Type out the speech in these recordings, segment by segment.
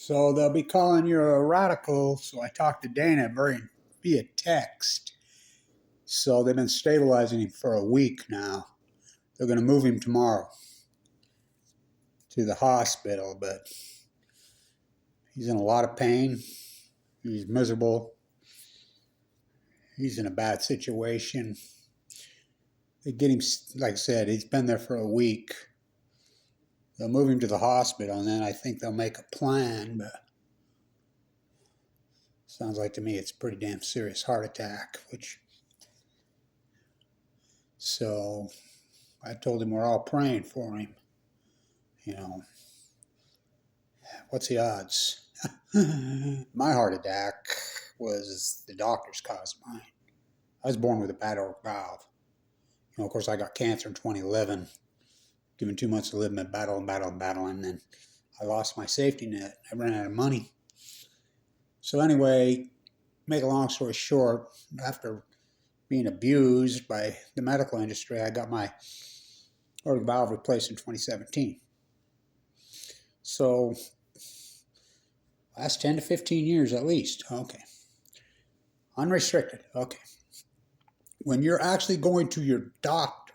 So they'll be calling you a radical. So I talked to Dana via text. So they've been stabilizing him for a week now. They're going to move him tomorrow to the hospital, but he's in a lot of pain. He's miserable. He's in a bad situation. They get him, like I said, he's been there for a week. They'll move him to the hospital, and then I think they'll make a plan, but sounds like to me it's a pretty damn serious heart attack, so I told him we're all praying for him. What's the odds? My heart attack was the doctor's caused mine. I was born with a bad aortic valve. Of course, I got cancer in 2011. Given 2 months to live, and battling, and then I lost my safety net. I ran out of money. So anyway, make a long story short, after being abused by the medical industry, I got my aortic valve replaced in 2017. So last 10 to 15 years at least. Okay. Unrestricted. Okay. When you're actually going to your doctor,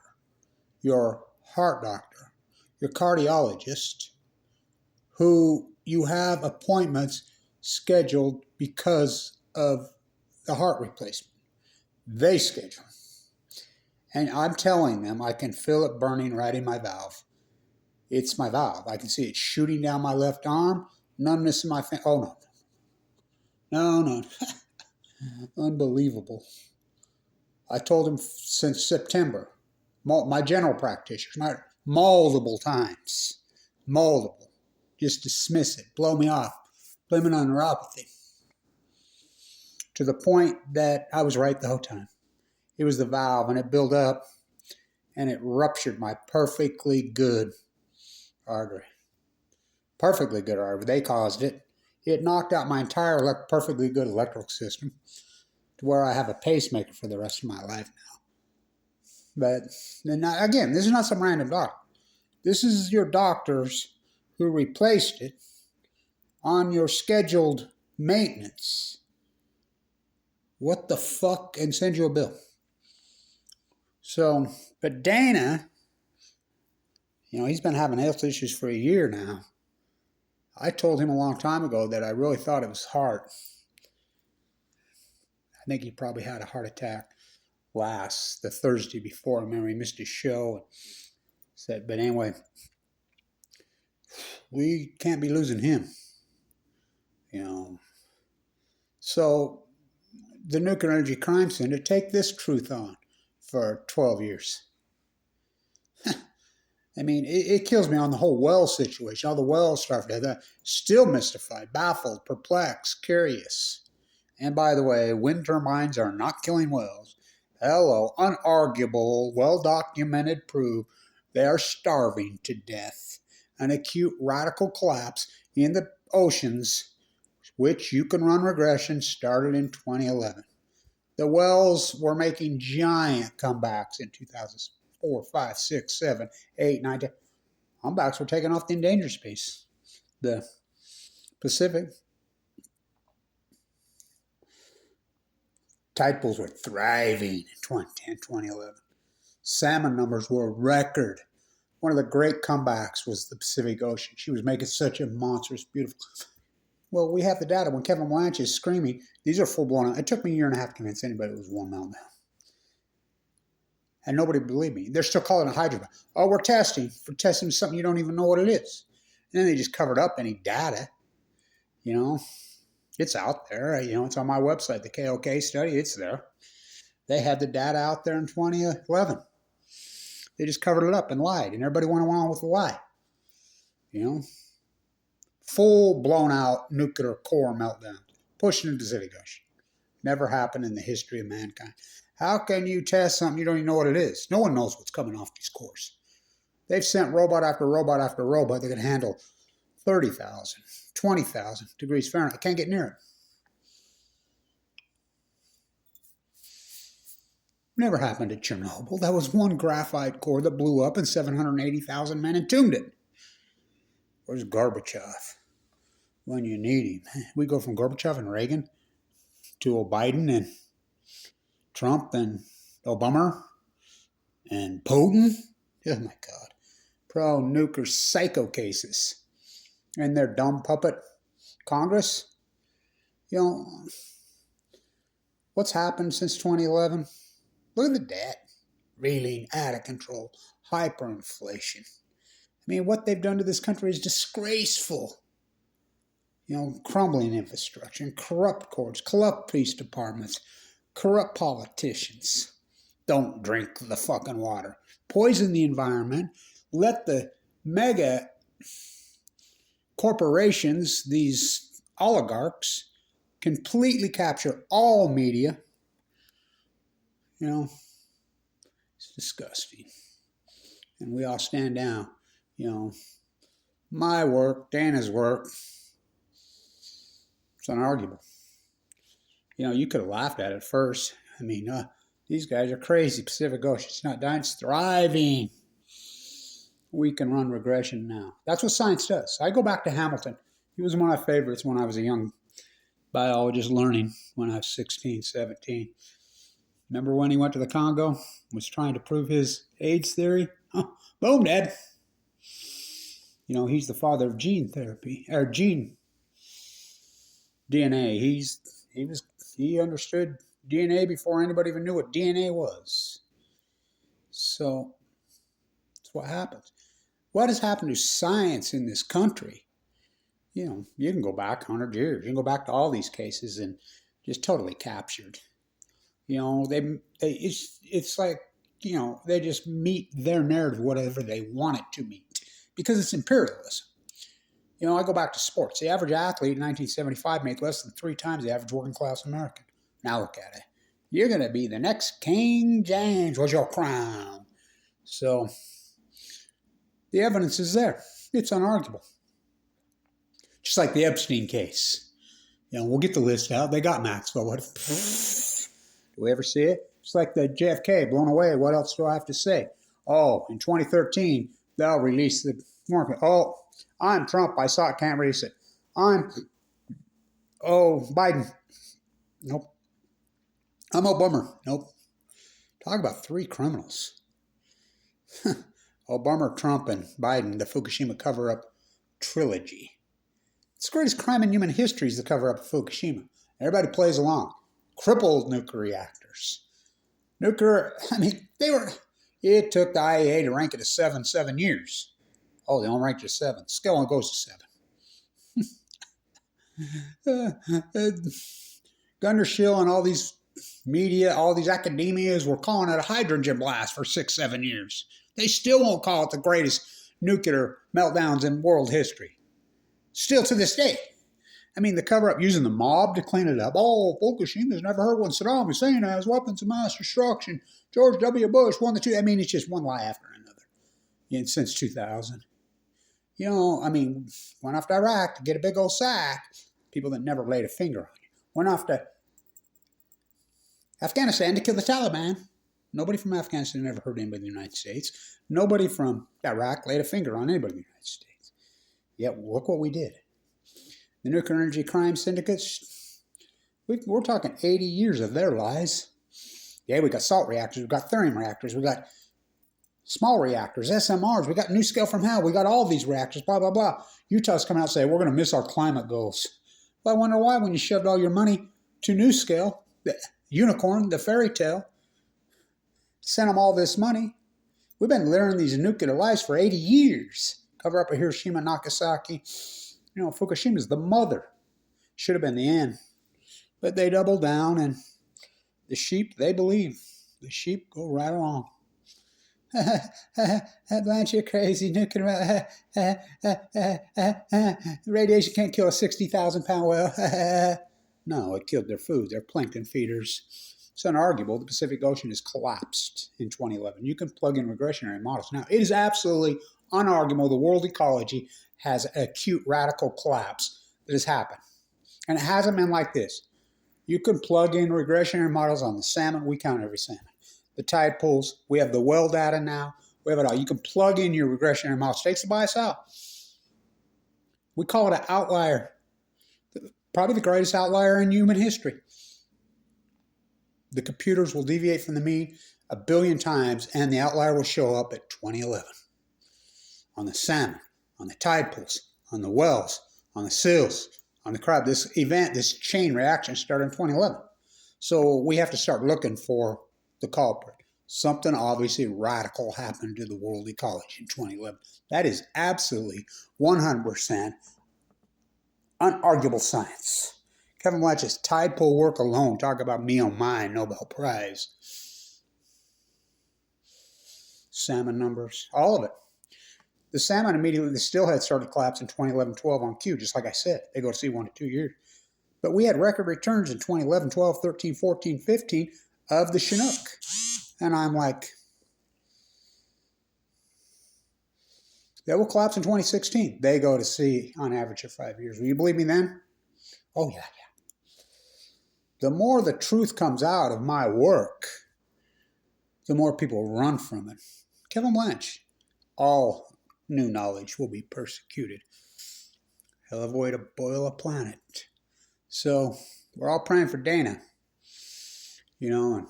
your heart doctor, your cardiologist, who you have appointments scheduled because of the heart replacement. They schedule. And I'm telling them I can feel it burning right in my valve. It's my valve. I can see it shooting down my left arm, numbness in my finger. Oh, no. Unbelievable. I told him since September, my general practitioner, multiple times, just dismiss it, blow me off, blame it on neuropathy, to the point that I was right the whole time. It was the valve, and it built up, and it ruptured my perfectly good artery. Perfectly good artery. They caused it. It knocked out my entire perfectly good electrical system to where I have a pacemaker for the rest of my life now. But again, this is not some random doctor. This is your doctors who replaced it on your scheduled maintenance. What the fuck? And send you a bill. So, but Dana, he's been having health issues for a year now. I told him a long time ago that I really thought it was heart. I think he probably had a heart attack the Thursday before. I remember he missed his show and said, but anyway, we can't be losing him. So the Nuclear Energy Crime Center take this truth on for 12 years. I mean, it kills me on the whole well situation. All the well stuff, still mystified, baffled, perplexed, curious. And by the way, wind turbines are not killing wells. Hello, unarguable, well-documented proof they are starving to death. An acute radical collapse in the oceans, which you can run regression, started in 2011. The wells were making giant comebacks in 2004, 5, 6, 7, 8, 9, 10. Comebacks were taken off the endangered space. The Pacific. Tide pools were thriving in 2010, 2011. Salmon numbers were a record. One of the great comebacks was the Pacific Ocean. She was making such a monstrous, beautiful. Well, we have the data. When Kevin Blanche is screaming, these are full-blown. It took me a year and a half to convince anybody it was one meltdown. And nobody believed me. They're still calling it hydrogen. Oh, we're testing something you don't even know what it is. And then they just covered up any data. It's out there. It's on my website, the KOK study. It's there. They had the data out there in 2011. They just covered it up and lied, and everybody went along with the lie. Full blown out nuclear core meltdown, pushing into the Pacific Ocean. Never happened in the history of mankind. How can you test something you don't even know what it is? No one knows what's coming off these cores. They've sent robot after robot after robot that can handle 30,000, 20,000 degrees Fahrenheit. Can't get near it. Never happened at Chernobyl. That was one graphite core that blew up and 780,000 men entombed it. Where's Gorbachev? when you need him. We go from Gorbachev and Reagan to Biden and Trump and Obama and Putin. Oh my God. Pro-nuclear psycho cases. And their dumb puppet Congress. You know, what's happened since 2011? Look at the debt. Reeling out of control. Hyperinflation. I mean, what they've done to this country is disgraceful. You know, crumbling infrastructure, and corrupt courts, corrupt police departments, corrupt politicians. Don't drink the fucking water. Poison the environment. Let the mega corporations, these oligarchs, completely capture all media. You know, it's disgusting. And we all stand down. You know, my work, Dana's work, it's unarguable. You know, you could have laughed at it first. I mean, these guys are crazy. Pacific Ocean's not dying, it's thriving. We can run regression now. That's what science does. I go back to Hamilton. He was one of my favorites when I was a young biologist learning when I was 16, 17. Remember when he went to the Congo, was trying to prove his AIDS theory? Oh, boom, dead. You know, he's the father of gene therapy, or gene DNA. He understood DNA before anybody even knew what DNA was. So that's what happens. What has happened to science in this country? You know, you can go back 100 years. You can go back to all these cases and just totally captured. You know, it's like, you know, they just meet their narrative, whatever they want it to meet, because it's imperialism. You know, I go back to sports. The average athlete in 1975 made less than 3 times the average working class American. Now look at it. You're going to be the next King James. What's your crown? So the evidence is there. It's unarguable. Just like the Epstein case. You know, we'll get the list out. They got Maxwell. What? Do we ever see it? It's like the JFK, blown away. What else do I have to say? Oh, in 2013, they'll release the warrant. Oh, I'm Trump. I saw it. Can't release it. Biden. Nope. I'm Obama. Nope. Talk about 3 criminals. Obama, Trump, and Biden, the Fukushima cover-up trilogy. It's the greatest crime in human history is the cover-up of Fukushima. Everybody plays along. Crippled nuclear reactors. It took the IAEA to rank it as 7 years. Oh, they only ranked it as 7. Scale only goes to 7. Gundershill and all these media, all these academias were calling it a hydrogen blast for 6-7 years. They still won't call it the greatest nuclear meltdowns in world history. Still to this day. I mean, the cover-up using the mob to clean it up. Oh, Fukushima's never heard when Saddam Hussein has weapons of mass destruction. George W. Bush won the 2. I mean, it's just one lie after another since 2000. You know, I mean, went off to Iraq to get a big old sack. People that never laid a finger on you. Went off to Afghanistan to kill the Taliban. Nobody from Afghanistan ever hurt anybody in the United States. Nobody from Iraq laid a finger on anybody in the United States. Yet, look what we did. The nuclear energy crime syndicates, we're talking 80 years of their lies. Yeah, we got salt reactors, we got thorium reactors, we got small reactors, SMRs, we got NuScale from hell, we got all these reactors, blah, blah, blah. Utah's coming out and saying, we're going to miss our climate goals. Well, I wonder why when you shoved all your money to NuScale, the unicorn, the fairy tale, sent them all this money. We've been learning these nuclear lies for 80 years. Cover up of Hiroshima, Nagasaki. You know, Fukushima's the mother. Should have been the end. But they double down, and the sheep, they believe. The sheep go right along. Blanche, you're crazy. Nuclear radiation can't kill a 60,000-pound whale. No, it killed their food. They're plankton feeders. It's unarguable. The Pacific Ocean has collapsed in 2011. You can plug in regressionary models. Now, it is absolutely unarguable the world ecology has an acute radical collapse that has happened. And it hasn't been like this. You can plug in regressionary models on the salmon. We count every salmon. The tide pools. We have the well data now. We have it all. You can plug in your regressionary models. Takes the bias out. We call it an outlier probably the greatest outlier in human history. The computers will deviate from the mean 1 billion times, and the outlier will show up at 2011. On the salmon, on the tide pools, on the whales, on the seals, on the crab. This event, this chain reaction started in 2011. So we have to start looking for the culprit. Something obviously radical happened to the world ecology in 2011. That is absolutely 100% unarguable science. Kevin Blanch's tide pool work alone, talk about me on my Nobel Prize. Salmon numbers, all of it. The salmon immediately, the steelhead started collapsing 2011-12 on cue, just like I said. They go to sea 1 to 2 years. But we had record returns in 2011, 12, 13, 14, 15 of the Chinook. And I'm like, they will collapse in 2016. They go to sea on average for 5 years. Will you believe me then? Oh, yeah. The more the truth comes out of my work, the more people run from it. Kevin Blanch, all new knowledge will be persecuted. Hell of a way to boil a planet. So we're all praying for Dana. And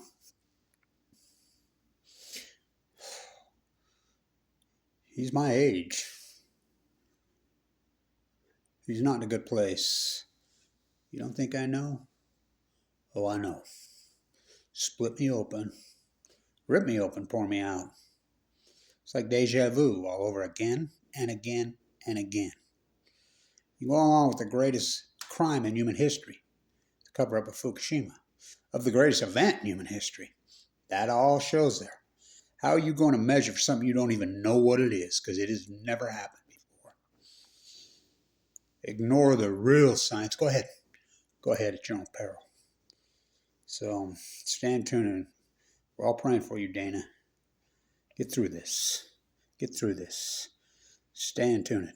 he's my age. He's not in a good place. You don't think I know? Oh, I know. Split me open. Rip me open, pour me out. It's like deja vu all over again and again and again. You go along with the greatest crime in human history, the cover-up of Fukushima, of the greatest event in human history. That all shows there. How are you going to measure for something you don't even know what it is? Because it has never happened before. Ignore the real science. Go ahead. Go ahead at your own peril. So stand tuned. We're all praying for you, Dana. Get through this. Get through this. Stand tuned.